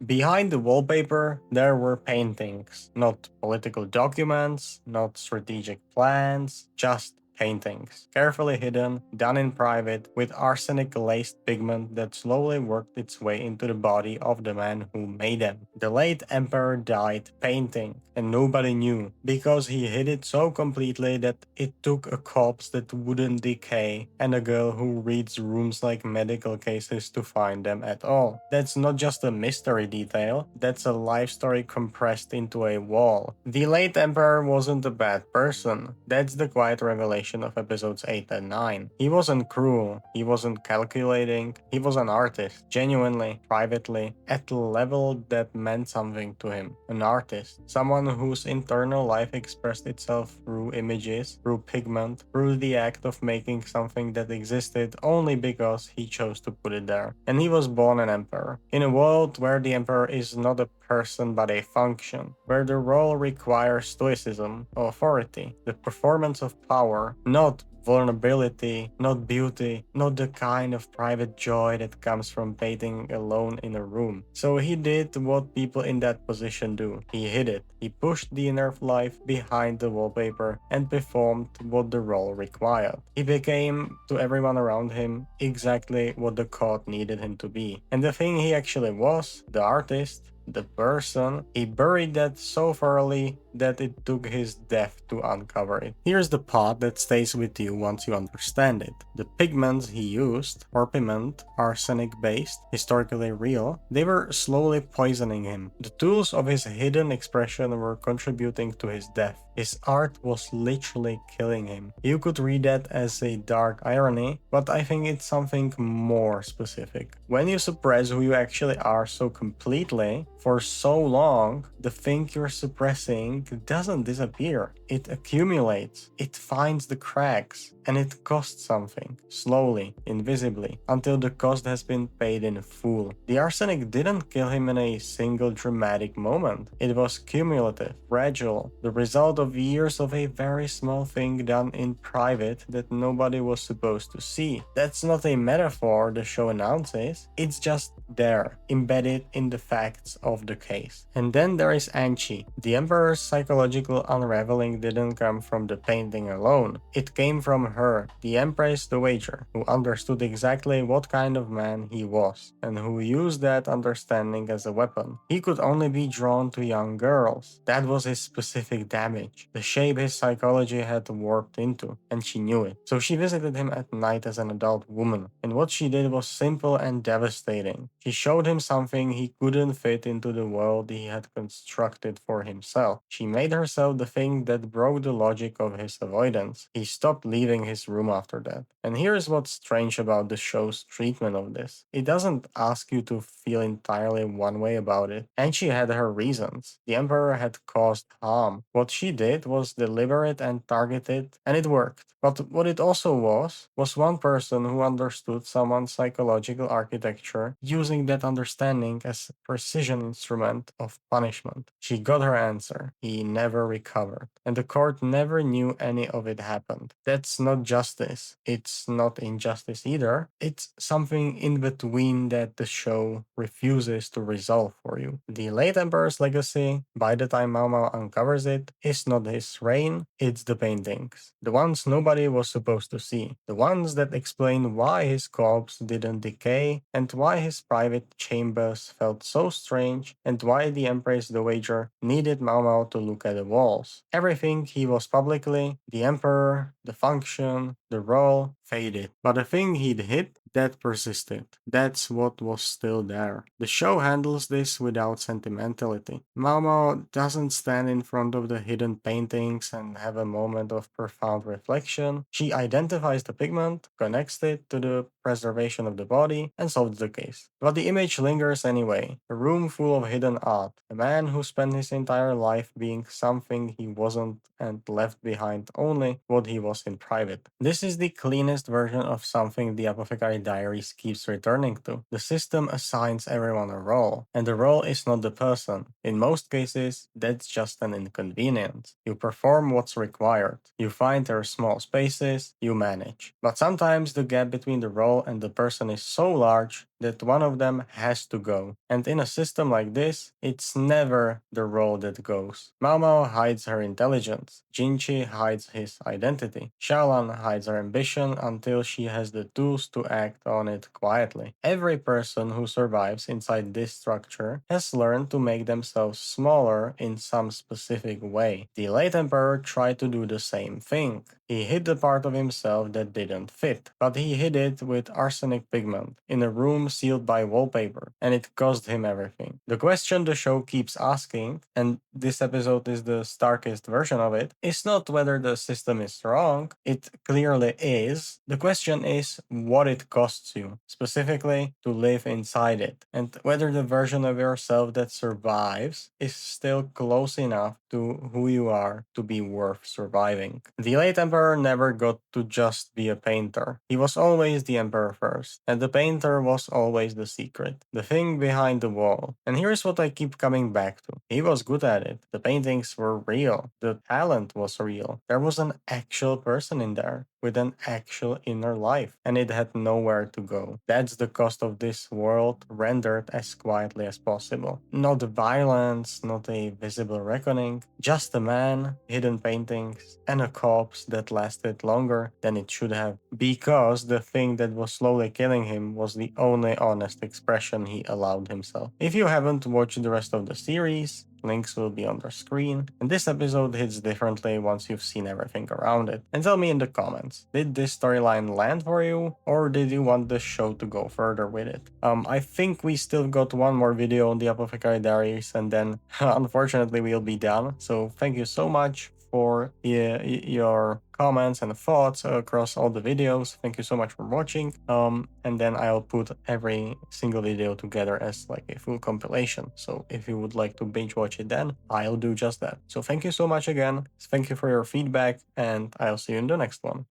Behind the wallpaper, there were paintings, not political documents, not strategic plans, just paintings, carefully hidden, done in private, with arsenic laced pigment that slowly worked its way into the body of the man who made them. The late emperor died painting, and nobody knew, because he hid it so completely that it took a corpse that wouldn't decay and a girl who reads rooms like medical cases to find them at all. That's not just a mystery detail, that's a life story compressed into a wall. The late emperor wasn't a bad person. That's the quiet revelation of episodes 8 and 9. He wasn't cruel, he wasn't calculating, he was an artist, genuinely, privately, at a level that meant something to him. An artist, someone whose internal life expressed itself through images, through pigment, through the act of making something that existed only because he chose to put it there. And he was born an emperor. In a world where the emperor is not a person but a function, where the role requires stoicism, authority, the performance of power, not vulnerability, not beauty, not the kind of private joy that comes from painting alone in a room. So he did what people in that position do. He hid it. He pushed the inner life behind the wallpaper and performed what the role required. He became, to everyone around him, exactly what the court needed him to be. And the thing he actually was, the artist, the person, he buried that so thoroughly that it took his death to uncover it. Here's the part that stays with you once you understand it. The pigments he used, orpiment, arsenic based, historically real, they were slowly poisoning him. The tools of his hidden expression were contributing to his death. His art was literally killing him. You could read that as a dark irony, but I think it's something more specific. When you suppress who you actually are so completely, for so long, the thing you're suppressing doesn't disappear. It accumulates, it finds the cracks, and it costs something, slowly, invisibly, until the cost has been paid in full. The arsenic didn't kill him in a single dramatic moment. It was cumulative, fragile, the result of years of a very small thing done in private that nobody was supposed to see. That's not a metaphor the show announces, it's just there, embedded in the facts of the case. And then there is Anchi. The Emperor's psychological unraveling didn't come from the painting alone. It came from her, the Empress Dowager, who understood exactly what kind of man he was, and who used that understanding as a weapon. He could only be drawn to young girls. That was his specific damage, the shape his psychology had warped into, and she knew it. So she visited him at night as an adult woman, and what she did was simple and devastating. She showed him something he couldn't fit into the world he had constructed for himself. She made herself the thing that broke the logic of his avoidance. He stopped leaving his room after that. And here's what's strange about the show's treatment of this. It doesn't ask you to feel entirely one way about it, and she had her reasons. The Emperor had caused harm. What she did was deliberate and targeted, and it worked. But what it also was one person who understood someone's psychological architecture, using that understanding as a precision instrument of punishment. She got her answer. He never recovered. And the court never knew any of it happened. That's not justice. It's not injustice either. It's something in between that the show refuses to resolve for you. The late Emperor's legacy, by the time Mao Mao uncovers it, is not his reign, it's the paintings. The ones nobody was supposed to see. The ones that explain why his corpse didn't decay, and why his private chambers felt so strange, and why the Empress Dowager needed Mao Mao to look at the walls. Everything he was publicly, the Emperor, the function, the role, faded. But the thing he'd hid, that persisted. That's what was still there. The show handles this without sentimentality. Mao Mao doesn't stand in front of the hidden paintings and have a moment of profound reflection. She identifies the pigment, connects it to the preservation of the body, and solves the case. But the image lingers anyway. A room full of hidden art. A man who spent his entire life being something he wasn't and left behind only what he was in private. This is the cleanest version of something the Apothecary Diaries keeps returning to. The system assigns everyone a role, and the role is not the person. In most cases, that's just an inconvenience. You perform what's required. You find there are small spaces, you manage. But sometimes the gap between the role and the person is so large that one of them has to go. And in a system like this, it's never the role that goes. Mao Mao hides her intelligence, Jinchi hides his identity, Xiaolan hides her ambition until she has the tools to act on it quietly. Every person who survives inside this structure has learned to make themselves smaller in some specific way. The late emperor tried to do the same thing. He hid the part of himself that didn't fit, but he hid it with arsenic pigment in a room sealed by wallpaper, and it cost him everything. The question the show keeps asking, and this episode is the starkest version of it, is not whether the system is wrong, it clearly is. The question is what it costs you, specifically to live inside it, and whether the version of yourself that survives is still close enough to who you are to be worth surviving. The late emperor never got to just be a painter. He was always the emperor first, and the painter was always the secret, the thing behind the wall. And here's what I keep coming back to. He was good at it. The paintings were real. The talent was real. There was an actual person in there with an actual inner life, and it had nowhere to go. That's the cost of this world rendered as quietly as possible. Not violence, not a visible reckoning, just a man, hidden paintings, and a corpse that lasted longer than it should have, because the thing that was slowly killing him was the only honest expression he allowed himself. If you haven't watched the rest of the series, links will be on the screen, and this episode hits differently once you've seen everything around it. And tell me in the comments, did this storyline land for you, or did you want the show to go further with it? I think we still got one more video on the Apothecary Diaries, and then unfortunately we'll be done. So thank you so much for your comments and thoughts across all the videos. Thank you so much for watching. And then I'll put every single video together as like a full compilation. So if you would like to binge watch it, then I'll do just that. So thank you so much again. Thank you for your feedback, and I'll see you in the next one.